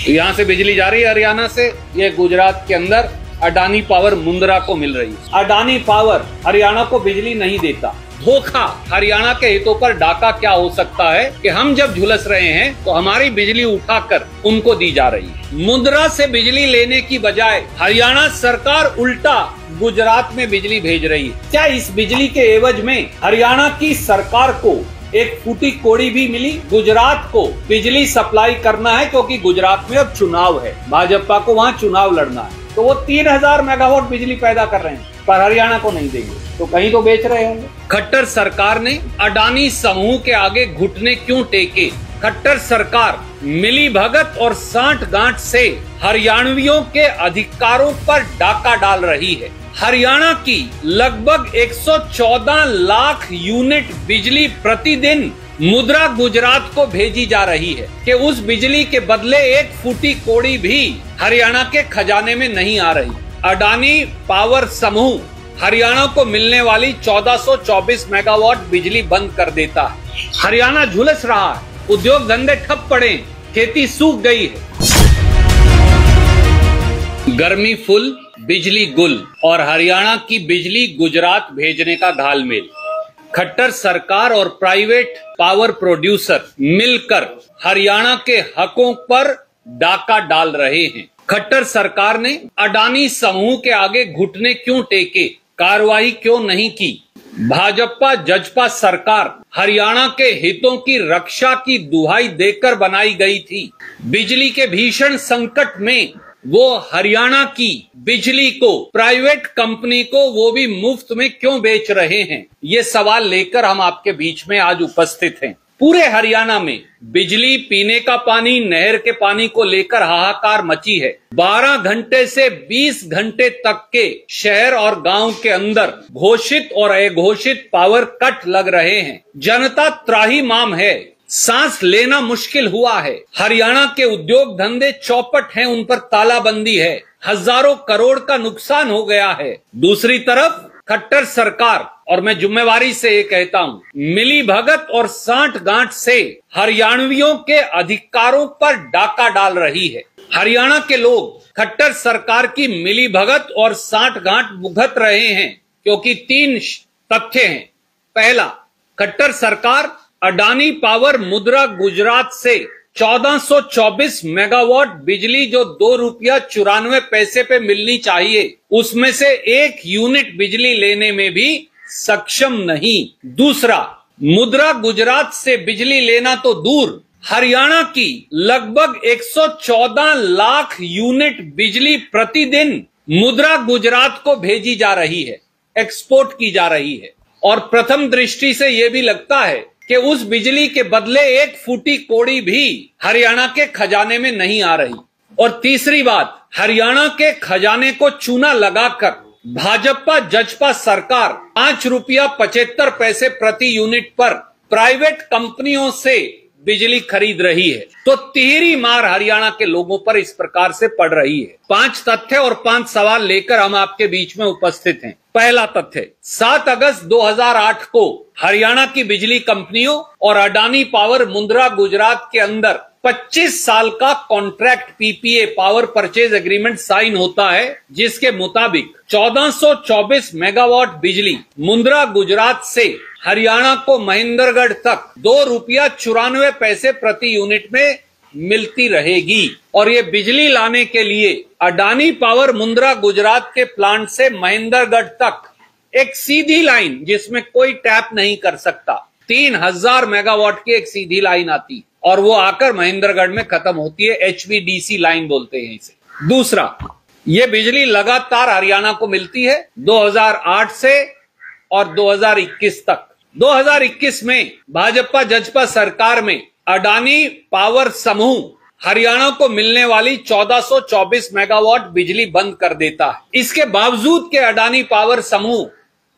यहाँ से बिजली जा रही है हरियाणा से, ये गुजरात के अंदर अडानी पावर मुंद्रा को मिल रही है। अडानी पावर हरियाणा को बिजली नहीं देता। धोखा, हरियाणा के हितों पर डाका क्या हो सकता है कि हम जब झुलस रहे हैं तो हमारी बिजली उठाकर उनको दी जा रही है। मुंद्रा से बिजली लेने की बजाय हरियाणा सरकार उल्टा गुजरात में बिजली भेज रही है। क्या इस बिजली के एवज में हरियाणा की सरकार को एक फूटी कोड़ी भी मिली? गुजरात को बिजली सप्लाई करना है क्योंकि गुजरात में अब चुनाव है, भाजपा को वहाँ चुनाव लड़ना है, तो वो 3000 मेगावाट बिजली पैदा कर रहे हैं, पर हरियाणा को नहीं देंगे, तो कहीं तो बेच रहे होंगे। खट्टर सरकार ने अडानी समूह के आगे घुटने क्यों टेके? खट्टर सरकार मिली भगत और सांठ गांठ से हरियाणवियों के अधिकारों पर डाका डाल रही है। हरियाणा की लगभग 114 लाख यूनिट बिजली प्रतिदिन मुद्रा गुजरात को भेजी जा रही है कि उस बिजली के बदले एक फूटी कोड़ी भी हरियाणा के खजाने में नहीं आ रही। अडानी पावर समूह हरियाणा को मिलने वाली 1424 मेगावाट बिजली बंद कर देता है। हरियाणा झुलस रहा है, उद्योग धंधे ठप पड़े, खेती सूख गई है। गर्मी फुल, बिजली गुल और हरियाणा की बिजली गुजरात भेजने का घालमेल। खट्टर सरकार और प्राइवेट पावर प्रोड्यूसर मिलकर हरियाणा के हकों पर डाका डाल रहे हैं। खट्टर सरकार ने अडानी समूह के आगे घुटने क्यों टेके, कार्रवाई क्यों नहीं की? भाजपा जजपा सरकार हरियाणा के हितों की रक्षा की दुहाई देकर बनाई गई थी। बिजली के भीषण संकट में वो हरियाणा की बिजली को प्राइवेट कंपनी को वो भी मुफ्त में क्यों बेच रहे हैं? ये सवाल लेकर हम आपके बीच में आज उपस्थित हैं। पूरे हरियाणा में बिजली, पीने का पानी, नहर के पानी को लेकर हाहाकार मची है। 12 घंटे से 20 घंटे तक के शहर और गांव के अंदर घोषित और अघोषित पावर कट लग रहे हैं। जनता त्राहिमाम है, सांस लेना मुश्किल हुआ है। हरियाणा के उद्योग धंधे चौपट हैं, उन पर तालाबंदी है, हजारों करोड़ का नुकसान हो गया है। दूसरी तरफ खट्टर सरकार, और मैं जिम्मेवारी से ये कहता हूं, मिली भगत और सांठ गांठ से हरियाणवियों के अधिकारों पर डाका डाल रही है। हरियाणा के लोग खट्टर सरकार की मिली भगत और सांठ गांठ भुगत रहे हैं क्योंकि 3 तथ्य हैं। पहला, खट्टर सरकार अडानी पावर मुद्रा गुजरात से 1424 मेगावाट बिजली जो ₹2.94 पे मिलनी चाहिए, उसमें से 1 यूनिट बिजली लेने में भी सक्षम नहीं। दूसरा, मुद्रा गुजरात से बिजली लेना तो दूर, हरियाणा की लगभग 114 लाख यूनिट बिजली प्रतिदिन मुद्रा गुजरात को भेजी जा रही है, एक्सपोर्ट की जा रही है। और प्रथम दृष्टि से यह भी लगता है कि उस बिजली के बदले एक फूटी कोड़ी भी हरियाणा के खजाने में नहीं आ रही। और तीसरी बात, हरियाणा के खजाने को चूना लगाकर भाजपा जजपा सरकार ₹5.75 प्रति यूनिट पर प्राइवेट कंपनियों से बिजली खरीद रही है। तो तिहरी मार हरियाणा के लोगों पर इस प्रकार से पड़ रही है। 5 तथ्य और 5 सवाल लेकर हम आपके बीच में उपस्थित हैं। पहला तथ्य, 7 अगस्त 2008 को हरियाणा की बिजली कंपनियों और अडानी पावर मुंद्रा गुजरात के अंदर 25 साल का contract PPA power purchase agreement sign होता है, जिसके मुताबिक 1424 मेगावाट बिजली मुंद्रा गुजरात से हरियाणा को महेंद्रगढ़ तक ₹2.94 प्रति यूनिट में मिलती रहेगी। और ये बिजली लाने के लिए अडानी पावर मुंद्रा गुजरात के प्लांट से महेंद्रगढ़ तक एक सीधी लाइन, जिसमें कोई टैप नहीं कर सकता, 3000 मेगावाट की एक सीधी लाइन आती और वो आकर महेंद्रगढ़ में खत्म होती है। HVDC लाइन बोलते हैं इसे। दूसरा, ये बिजली लगातार हरियाणा को मिलती है 2008 से और 2021 तक। 2021 में भाजपा जजपा सरकार में अडानी पावर समूह हरियाणा को मिलने वाली 1424 मेगावाट बिजली बंद कर देता है। इसके बावजूद के अडानी पावर समूह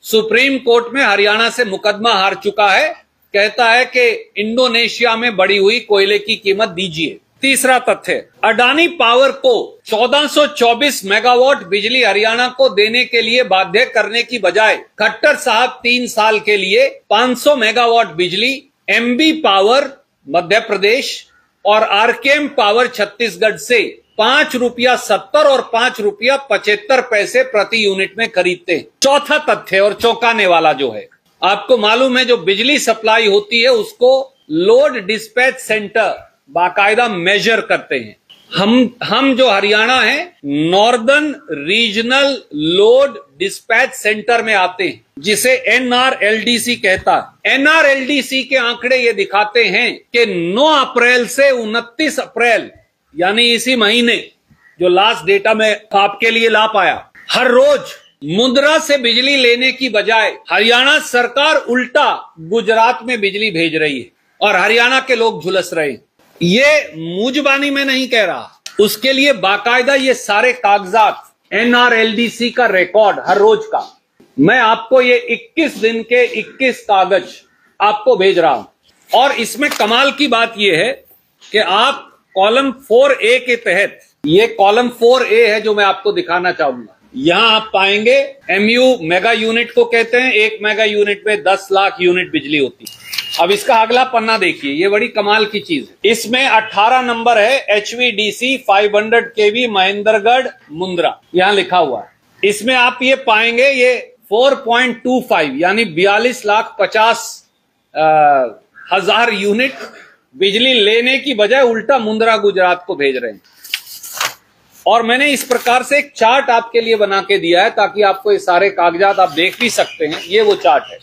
सुप्रीम कोर्ट में हरियाणा से मुकदमा हार चुका है, कहता है कि इंडोनेशिया में बढ़ी हुई कोयले की कीमत दीजिए। तीसरा तथ्य, अडानी पावर को 1424 मेगावाट बिजली हरियाणा को देने के लिए बाध्य करने की बजाय खट्टर साहब 3 साल के लिए 500 मेगावाट बिजली एमबी पावर मध्य प्रदेश, और आरकेएम पावर छत्तीसगढ़ से 5 रुपया 70 और 5 रुपया 75 पैसे प्रति यूनिट में खरीदते हैं। चौथा तथ्य और चौंकाने वाला जो है, आपको मालूम है जो बिजली सप्लाई होती है उसको लोड डिस्पैच सेंटर बाकायदा मेजर करते हैं। हम जो हरियाणा है northern regional load dispatch centre में आते हैं, जिसे NRLDC कहता है। NRLDC के आंकड़े ये दिखाते हैं कि 9 अप्रैल से 29 अप्रैल यानी इसी महीने जो लास्ट डेटा मैं आपके लिए ला पाया, हर रोज मुंद्रा से बिजली लेने की बजाय हरियाणा सरकार उल्टा गुजरात में बिजली भेज रही है और हरियाणा के लोग झुलस रहे हैं। ये मुजबानी में नहीं कह रहा, उसके लिए बाकायदा ये सारे कागजात NRLDC का रिकॉर्ड हर रोज का, मैं आपको ये 21 दिन के 21 कागज आपको भेज रहा हूं। और इसमें कमाल की बात यह है कि आप कॉलम 4A के तहत, ये कॉलम 4A है जो मैं आपको दिखाना चाहूंगा, यहां आप पाएंगे MU मेगा यूनिट को कहते हैं, 1 मेगा यूनिट में 10 लाख यूनिट बिजली होती है। अब इसका अगला पन्ना देखिए, ये बड़ी कमाल की चीज है। इसमें 18 नंबर है HVDC 500 kV महेंद्रगढ़ मुंद्रा, यहां लिखा हुआ है। इसमें आप ये पाएंगे ये 4.25 यानी 42,50,000 यूनिट बिजली लेने की बजाय उल्टा मुंद्रा गुजरात को भेज रहे हैं। और मैंने इस प्रकार से एक चार्ट आपके लिए बना के दिया है ताकि आपको ये सारे कागजात आप देख भी सकते हैं। ये वो चार्ट है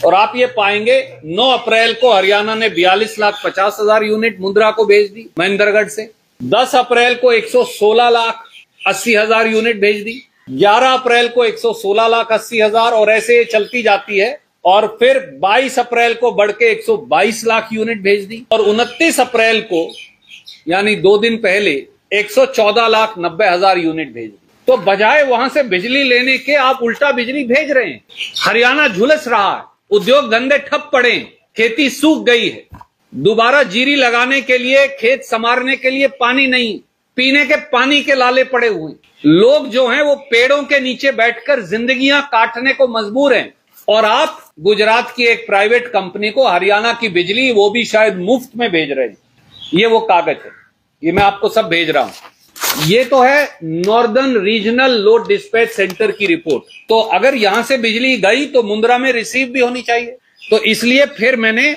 और आप ये पाएंगे 9 अप्रैल को हरियाणा ने 42,50,000 यूनिट मुंद्रा को भेज दी महेंद्रगढ़ से। 10 अप्रैल को 116,80,000 यूनिट भेज दी। 11 अप्रैल को 116,80,000 और ऐसे चलती जाती है। और फिर 22 अप्रैल को बढ़ के 122 लाख यूनिट भेज दी और 29 अप्रैल को यानी 2 दिन पहले 114,90,000 यूनिट भेज दी। तो बजाय वहां से बिजली लेने के आप उल्टा बिजली भेज रहे हैं। हरियाणा झुलस रहा है, उद्योग धंधे ठप पड़े, खेती सूख गई है, दोबारा जीरी लगाने के लिए, खेत संवारने के लिए पानी नहीं, पीने के पानी के लाले पड़े हुए। लोग जो हैं वो पेड़ों के नीचे बैठकर जिंदगियां काटने को मजबूर हैं और आप गुजरात की एक प्राइवेट कंपनी को हरियाणा की बिजली वो भी शायद मुफ्त में भेज रहे हैं। ये वो कागज है, ये मैं आपको सब भेज रहा हूं। ये तो है northern regional load dispatch centre की रिपोर्ट। तो अगर यहां से बिजली गई तो मुंद्रा में रिसीव भी होनी चाहिए, तो इसलिए फिर मैंने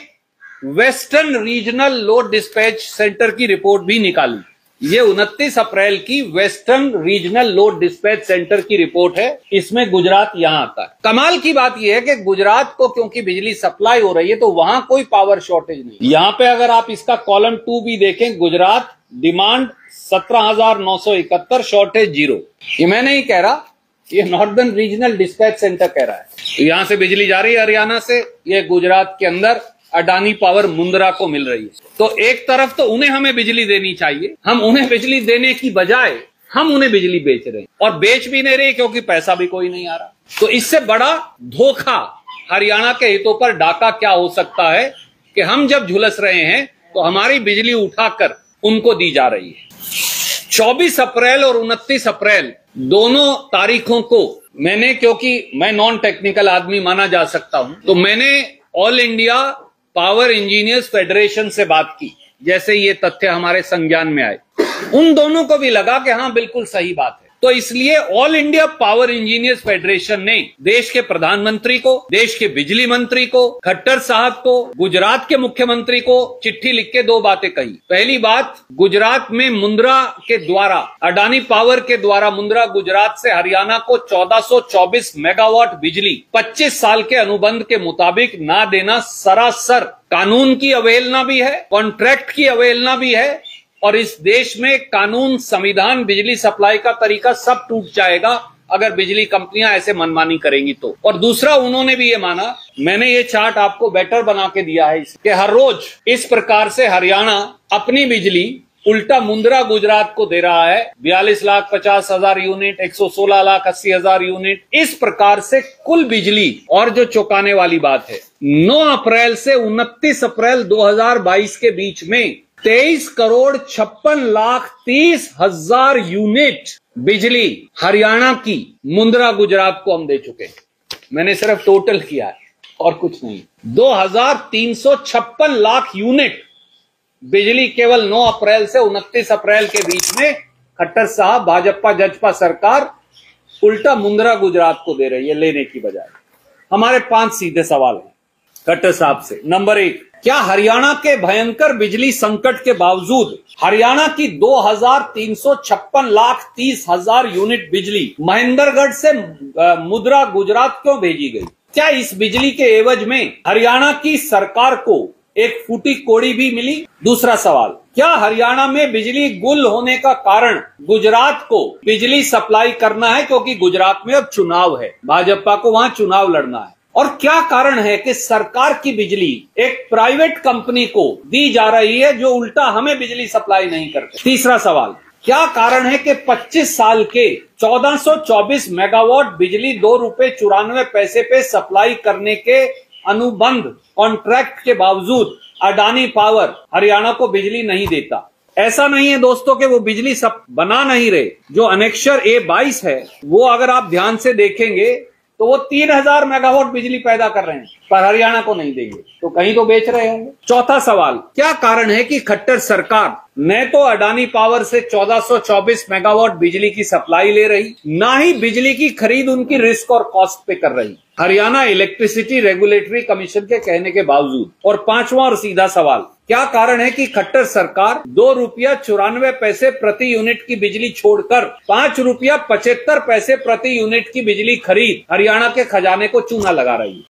western regional load dispatch centre की रिपोर्ट भी निकाली। ये 29 अप्रैल की western regional load dispatch centre की रिपोर्ट है। इसमें गुजरात यहां आता है। कमाल की बात यह है कि गुजरात को क्योंकि बिजली सप्लाई हो रही है तो वहां कोई पावर शॉर्टेज नहीं। यहां पे अगर आप इसका कॉलम 2 भी देखें, गुजरात डिमांड 17,971, शॉर्टेज 0। ये मैं नहीं कह रहा, ये नॉर्दर्न रीजनल डिस्पैच सेंटर कह रहा है। तो यहां से बिजली जा रही है हरियाणा से, ये गुजरात के अंदर अडानी पावर मुंद्रा को मिल रही है। तो एक तरफ तो उन्हें हमें बिजली देनी चाहिए, हम उन्हें बिजली देने की बजाय हम उन्हें बिजली बेच रहे हैं और बेच भी नहीं रहे क्योंकि पैसा भी कोई नहीं आ रहा। तो इससे बड़ा धोखा हरियाणा के हितों पर डाका क्या हो सकता है कि हम जब झुलस रहे हैं तो हमारी बिजली उठाकर उनको दी जा रही है। 24 अप्रैल और 29 अप्रैल दोनों तारीखों को मैंने, क्योंकि मैं नॉन टेक्निकल आदमी माना जा सकता हूं, तो मैंने all India power engineers federation से बात की। जैसे ये तथ्य हमारे संज्ञान में आए, उन दोनों को भी लगा कि हाँ बिल्कुल सही बात है। तो इसलिए all India power engineers federation ने देश के प्रधानमंत्री को, देश के बिजली मंत्री को, खट्टर साहब को, गुजरात के मुख्यमंत्री को चिट्ठी लिख के 2 बातें कही। पहली बात, गुजरात में मुंद्रा के द्वारा, अडानी पावर के द्वारा मुंद्रा गुजरात से हरियाणा को 1424 मेगावाट बिजली 25 साल के अनुबंध के मुताबिक ना देना सरासर कानून की अवहेलना भी है, कॉन्ट्रैक्ट की अवहेलना भी है और इस देश में कानून, संविधान, बिजली सप्लाई का तरीका सब टूट जाएगा अगर बिजली कंपनियां ऐसे मनमानी करेंगी तो। और दूसरा, उन्होंने भी ये माना, मैंने ये चार्ट आपको बेटर बना के दिया है कि हर रोज इस प्रकार से हरियाणा अपनी बिजली उल्टा मुंद्रा गुजरात को दे रहा है। 42,50,000 यूनिट, 116,80,000 यूनिट, इस प्रकार से कुल बिजली। और जो चौंकाने वाली बात है, 9 अप्रैल से 29 अप्रैल 2022 के बीच में 23,56,30,000 यूनिट बिजली हरियाणा की मुंद्रा गुजरात को हम दे चुके हैं। मैंने सिर्फ टोटल किया है और कुछ नहीं। 2,356 लाख यूनिट बिजली केवल 9 अप्रैल से 29 अप्रैल के बीच में खट्टर साहब, भाजपा जजपा सरकार उल्टा मुंद्रा गुजरात को दे रही है लेने की बजाय। हमारे 5 सीधे सवाल हैं खट्टर साहब से। नंबर 1, क्या हरियाणा के भयंकर बिजली संकट के बावजूद हरियाणा की 2,356,30,000 यूनिट बिजली महेंद्रगढ़ से मुंद्रा गुजरात क्यों भेजी गई? क्या इस बिजली के एवज में हरियाणा की सरकार को एक फूटी कोड़ी भी मिली? दूसरा सवाल, क्या हरियाणा में बिजली गुल होने का कारण गुजरात को बिजली सप्लाई करना है क्योंकि गुजरात में अब चुनाव है, भाजपा को वहां चुनाव लड़ना है? और क्या कारण है कि सरकार की बिजली एक प्राइवेट कंपनी को दी जा रही है जो उल्टा हमें बिजली सप्लाई नहीं करते? तीसरा सवाल, क्या कारण है कि 25 साल के 1424 मेगावाट बिजली 2 रुपए 94 पैसे पे सप्लाई करने के अनुबंध कॉन्ट्रैक्ट के बावजूद अडानी पावर हरियाणा को बिजली नहीं देता? ऐसा नहीं है दोस्तों कि वो बिजली सब बना नहीं रहे। जो अनेक्षर A22 है वो अगर आप ध्यान से देखेंगे तो वो 3000 मेगावाट बिजली पैदा कर रहे हैं, पर हरियाणा को नहीं देंगे, तो कहीं तो बेच रहे होंगे। चौथा सवाल, क्या कारण है कि खट्टर सरकार न तो अडानी पावर से 1424 मेगावाट बिजली की सप्लाई ले रही, ना ही बिजली की खरीद उनकी रिस्क और कॉस्ट पे कर रही, हरियाणा इलेक्ट्रिसिटी रेगुलेटरी कमीशन के कहने के बावजूद? और पांचवा और सीधा सवाल, क्या कारण है कि खट्टर सरकार 2 रुपया 94 पैसे प्रति यूनिट की बिजली छोड़कर 5 रुपया 75 पैसे प्रति यूनिट की बिजली खरीद हरियाणा के खजाने को चूना लगा रही है?